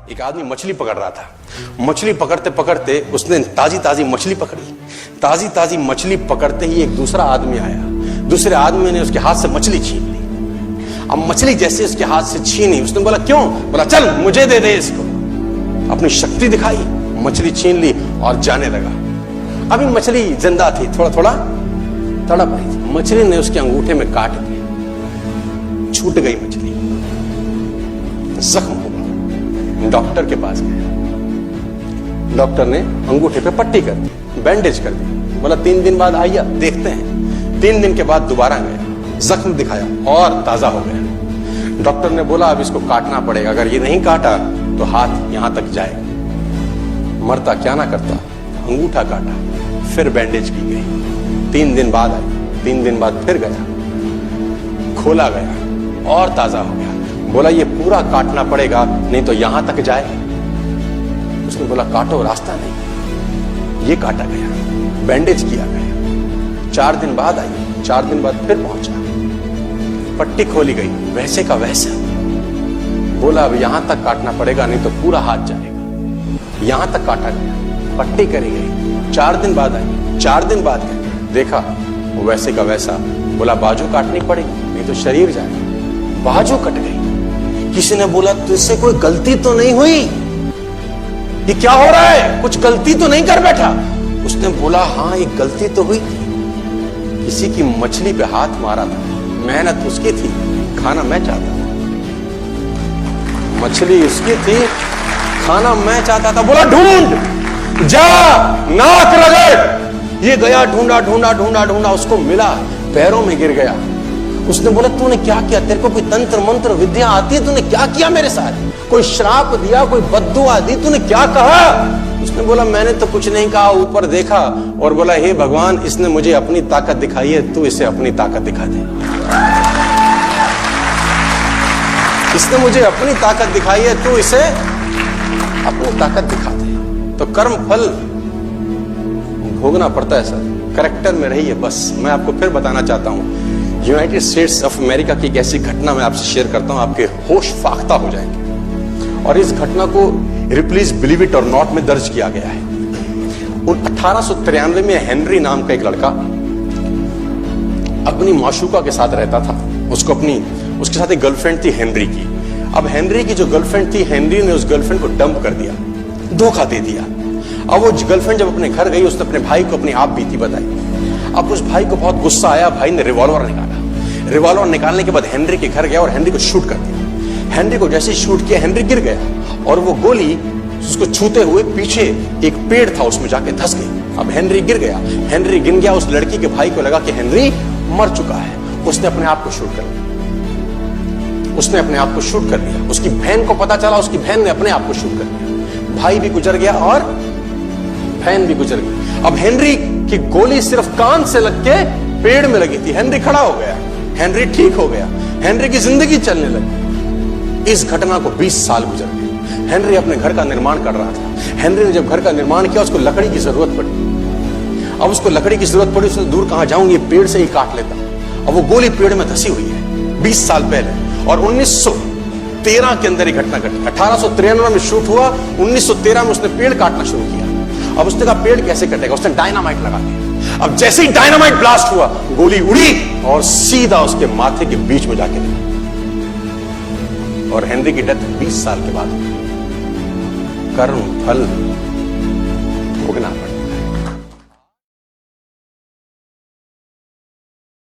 एक आदमी मछली पकड़ रहा था। मछली पकड़ते पकड़ते उसने ताजी ताजी मछली पकड़ी। ताजी ताजी मछली पकड़ते ही एक दूसरा आदमी आया। दूसरे आदमी ने उसके हाथ से मछली छीन ली। अब मछली जैसे उसके हाथ से छीनी, उसने बोला क्यों? बोला चल मुझे दे दे इसको। अपनी शक्ति दिखाई, मछली छीन ली और जाने लगा। अभी मछली जिंदा थी, थोड़ा थोड़ा तड़प रही थी। मछली ने उसके अंगूठे में काट दिया, छूट गई मछली, जख्म हुआ। डॉक्टर के पास गया। डॉक्टर ने अंगूठे पे पट्टी कर दी, बैंडेज कर दी। बोला 3 दिन बाद आइए देखते हैं। 3 दिन के बाद दोबारा गया, जख्म दिखाया और ताजा हो गया। डॉक्टर ने बोला अब इसको काटना पड़ेगा, अगर ये नहीं काटा तो हाथ यहां तक जाएगा। मरता क्या ना करता, अंगूठा काटा, फिर बैंडेज की गई। 3 दिन बाद आई, 3 दिन बाद फिर गया, खोला गया और ताजा हो गया। बोला ये पूरा काटना पड़ेगा नहीं तो यहां तक जाए। उसने बोला काटो, रास्ता नहीं। ये काटा गया, बैंडेज किया गया। 4 दिन बाद आई, 4 दिन बाद फिर पहुंचा, पट्टी खोली गई, वैसे का वैसा। बोला अब यहां तक काटना पड़ेगा नहीं तो पूरा हाथ जाएगा। यहां तक काटा गया, पट्टी करी गई। 4 दिन बाद आई, 4 दिन बाद गए, देखा वैसे का वैसा। बोला बाजू काटनी पड़ेगी नहीं तो शरीर जाएगा। बाजू कट गई। किसी ने बोला तुझसे कोई गलती तो नहीं हुई? ये क्या हो रहा है? कुछ गलती तो नहीं कर बैठा? उसने बोला हाँ एक गलती तो हुई थी। किसी की मछली पे हाथ मारा था, मेहनत उसकी थी, खाना मैं चाहता था। मछली उसकी थी, खाना मैं चाहता था। बोला ढूंढ, जा, नाक रगड़। ये गया, ढूंढा ढूंढा ढूंढा ढूंढा, उसको मिला, पैरों में गिर गया। उसने बोला तूने क्या किया? तेरे को कोई तंत्र मंत्र विद्या आती है? तूने क्या किया मेरे साथ? कोई श्राप दिया, कोई बद्दुआ दी? तूने क्या कहा? उसने बोला मैंने तो कुछ नहीं कहा, ऊपर देखा और बोला हे भगवान, इसने मुझे अपनी ताकत दिखाई है, तू इसे अपनी ताकत दिखा दे। इसने मुझे अपनी ताकत दिखाई है, तू इसे अपनी ताकत दिखा दे। तो कर्म फल भोगना पड़ता है सर, करेक्टर में रहिए। बस मैं आपको फिर बताना चाहता हूं, यूनाइटेड स्टेट्स ऑफ अमेरिका की एक ऐसी घटना मैं आपसे शेयर करता हूं, आपके होश फाख्ता हो जाएंगे। और इस घटना को रिप्लीज बिलीव इट और नॉट में दर्ज किया गया है। 1893 में हेनरी नाम का एक लड़का अपनी माशूका के साथ रहता था। उसके साथ एक गर्लफ्रेंड थी हेनरी की। अब हेनरी की जो गर्लफ्रेंड थी, हेनरी ने उस गर्लफ्रेंड को डंप कर दिया, धोखा दे दिया। अब वो गर्लफ्रेंड जब अपने घर गई, उसने अपने भाई को अपनी आप बीती बताई। अब उस भाई को बहुत गुस्सा आया, भाई ने रिवॉल्वर निकाला। रिवॉल्वर निकालने के बाद हेनरी के घर गया और हेनरी को शूट कर दिया। हेनरी को जैसे ही शूट किया, हेनरी गिर गया और वो गोली उसको छूते हुए पीछे एक पेड़ था, उसमें जाके धंस गई। अब हेनरी गिर गया। हेनरी गिर गया, उस लड़की के भाई को लगा कि हेनरी मर चुका है। उसने अपने आप को शूट कर लिया। उसने अपने आप को शूट कर लिया। उसकी बहन को पता चला, उसकी बहन ने अपने आप को शूट कर लिया। भाई भी गुजर गया और बहन भी गुजर गई। अब हेनरी की गोली सिर्फ कान से लग के पेड़ में लगी थी। हेनरी खड़ा हो गया, हेनरी ठीक हो गया, हेनरी की जिंदगी चलने लगी। इस घटना को 20 साल गुजर गए। हेनरी अपने घर का निर्माण कर रहा था। हेनरी ने जब घर का निर्माण किया, उसको लकड़ी की जरूरत पड़ी। अब उसको लकड़ी की जरूरत पड़ी, उसने दूर कहां जाऊं, ये पेड़ से ही काट लेता। अब वो गोली पेड़ में धसी हुई है 20 साल पहले। और 1913 के अंदर ये घटना घटी। 1893 में शूट हुआ, 1913 में उसने पेड़ काटना शुरू किया। अब उसने कहा पेड़ कैसे कटेगा? उसने डायनामाइट लगा दिया। अब जैसे ही डायनामाइट ब्लास्ट हुआ, गोली उड़ी और सीधा उसके माथे के बीच में जाके लगी। और हेनरी की डेथ 20 साल के बाद। कर्म फल भोगना पड़ा।